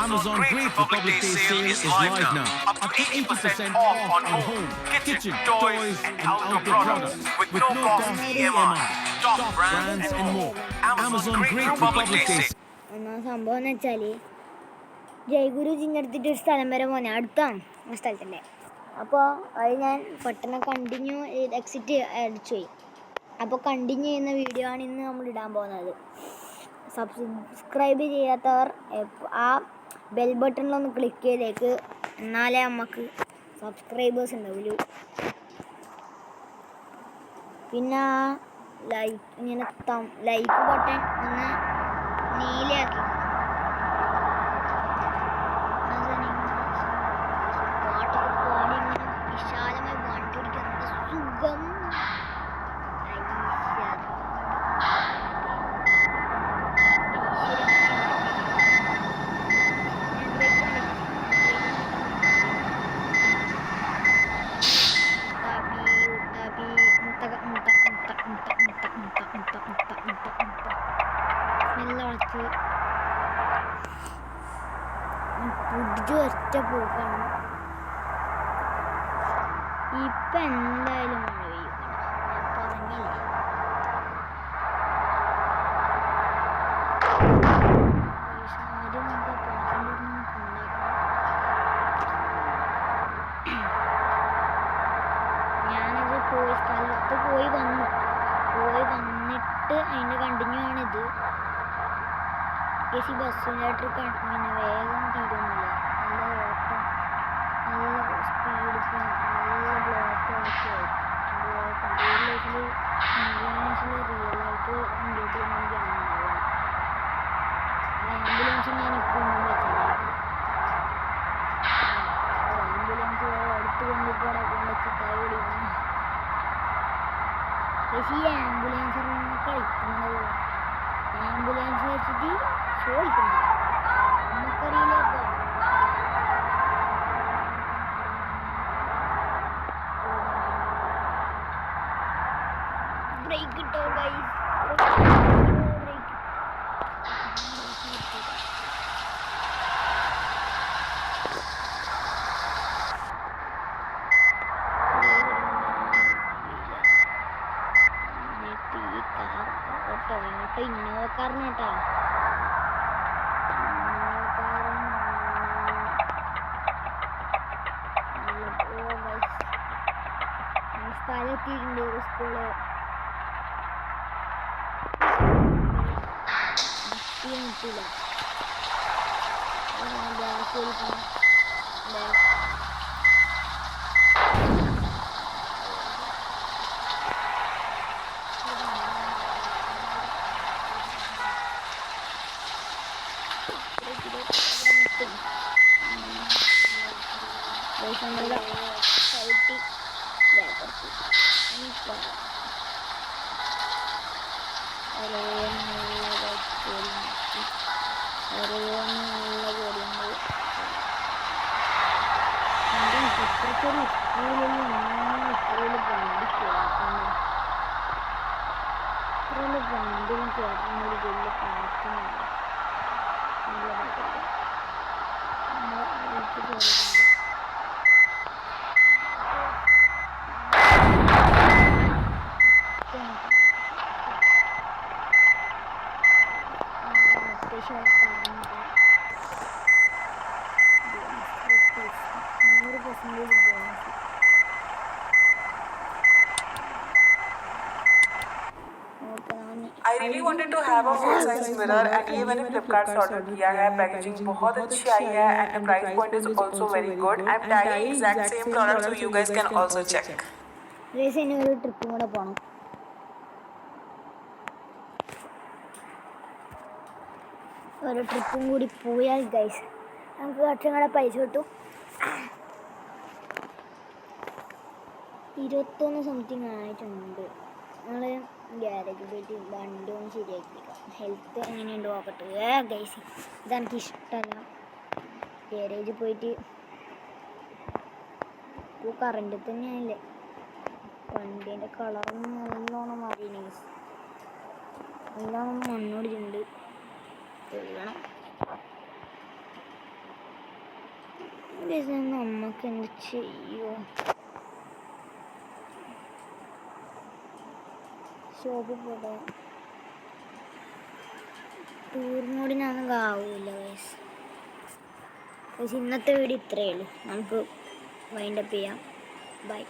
Amazon Great Republic Day sale is live now. Up to 80% off on home, kitchen, toys, and outdoor products with no cost EMI, top brands, and more. Amazon Great Republic Day sale. ഒന്നാം സംഭവം എന്ന് വെച്ചാൽ ജയഗുരു ചിങ്ങെടുത്തിട്ട് ഒരു സ്ഥലം വരെ പോന്നെ അടുത്താണ് ആ സ്ഥലത്തിൻ്റെ. അപ്പോൾ അത് ഞാൻ പെട്ടെന്ന് കണ്ടിന്യൂ എക്സിറ്റ് അടിച്ചു പോയി. അപ്പോൾ കണ്ടിന്യൂ ചെയ്യുന്ന വീഡിയോ ആണ് ഇന്ന് നമ്മൾ ഇടാൻ പോകുന്നത്. സബ്സ്ക്രൈബ് ചെയ്യാത്തവർ ആ ബെൽ ബട്ടണിലൊന്ന് ക്ലിക്ക് ചെയ്തേക്ക്, എന്നാലേ നമുക്ക് സബ്സ്ക്രൈബേഴ്സ് ഉണ്ടാവുള്ളൂ. പിന്നെ ലൈക്ക് ഇങ്ങനെ ലൈക്ക് ബട്ടൺ ഒന്ന് നീലയാക്കി പാട്ടൊക്കെ പാടി ഇങ്ങനെ വിശാലമായി വണ്ടി ഓടിക്കുന്ന സുഖം. പുതിയ ഒറ്റ പോക്കാണ്. ഇപ്പം എന്തായാലും മഴ പെയ്യും, ഞാൻ പറഞ്ഞില്ലേ. ഞാനത് സ്ഥലത്ത് പോയി വന്നിട്ട് അതിൻ്റെ കണ്ടിന്യൂ ആണിത്. ബസ്സിൻ്റെ ട്രിപ്പ് പിന്നെ വേഗം തീരുന്നില്ല. നല്ല ഓട്ടം, നല്ല സ്പീഡ്, നല്ല ബ്ലോക്ക് ആക്കിയായി. റിയൽ ലൈഫിൽ ആംബുലൻസിൽ റിയലായിട്ട് എൻഗേജ് ചെയ്യുന്ന എനിക്കാണ്. ആംബുലൻസ് ഞാനിപ്പോൾ ഒന്നും വെച്ചാൽ ആംബുലൻസ് അടുത്ത് കൊണ്ടിപ്പോൾ കൊണ്ടുവച്ചിട്ടായി ഓടിക്കുന്നു. പക്ഷേ ഈ ആംബുലൻസ് കളിക്കുന്നത് ആംബുലൻസ് വെച്ചിട്ട് ഷോ കളിക്കുന്നു നമുക്കറിയില്ല. ബ്രേക്ക് കിട്ടോ ഗൈസ്, ഇന്നോവ കാറിനാട്ടാ. സ്ഥലത്തിട്ടുണ്ട് സ്കൂള് കിട്ടില്ല. ഇത്രയ്ക്കൊരു സ്കൂളിൽ ഇത്രയിൽ വണ്ടി കയറുന്നു, ഇത്രയിൽ വണ്ടിയും കയറുന്നൊരു വലിയ പാർക്കുന്നുണ്ട്. നല്ല പാട്ടില്ല special 100% bonus. I really wanted to have a full size mirror and ये मैंने Flipkart से order किया है. पैकेजिंग बहुत अच्छी आई है and the price point is also very good. I'm tagging exact same product so you guys can also check. റേസിന് ഒരു ട്രിപ്പും കൂടെ പോകണം. ഒരു ട്രിപ്പും കൂടി പോയാൽ ഗൈസ് നമുക്ക് കുറച്ചും കൂടെ പൈസ കിട്ടും. 21 സംതിങ് ആയിട്ടുണ്ട്. ഞങ്ങൾ ഗ്യാരേജിൽ പോയിട്ട് വണ്ടി ഒന്ന് ശരിയാക്കിക്കാം. ഹെൽത്ത് എങ്ങനെയുണ്ട് നോക്കട്ടെ. ഗൈസ് ഇതെനിക്ക് ഇഷ്ടമല്ല. ഗ്യാരേജിൽ പോയിട്ട് കറണ്ട് തന്നെയാണല്ലേ. വണ്ടീൻ്റെ കളറൊന്നും നല്ലോണം മാറി, നല്ലോണം മണ്ണോടിച്ചിട്ടുണ്ട്. എഴുതണം. നമുക്ക് എന്ത് ചെയ്യോ? ഷോപ്പിൽ പോട്ടെ. ടൂറിനോടിനൊന്നും ആവൂല ഗൈസ്. ഇന്നത്തെ വീഡിയോ ഇത്രയേ ഉള്ളൂ. നമുക്ക് വൈൻഡപ്പ് ചെയ്യാം. ബൈ.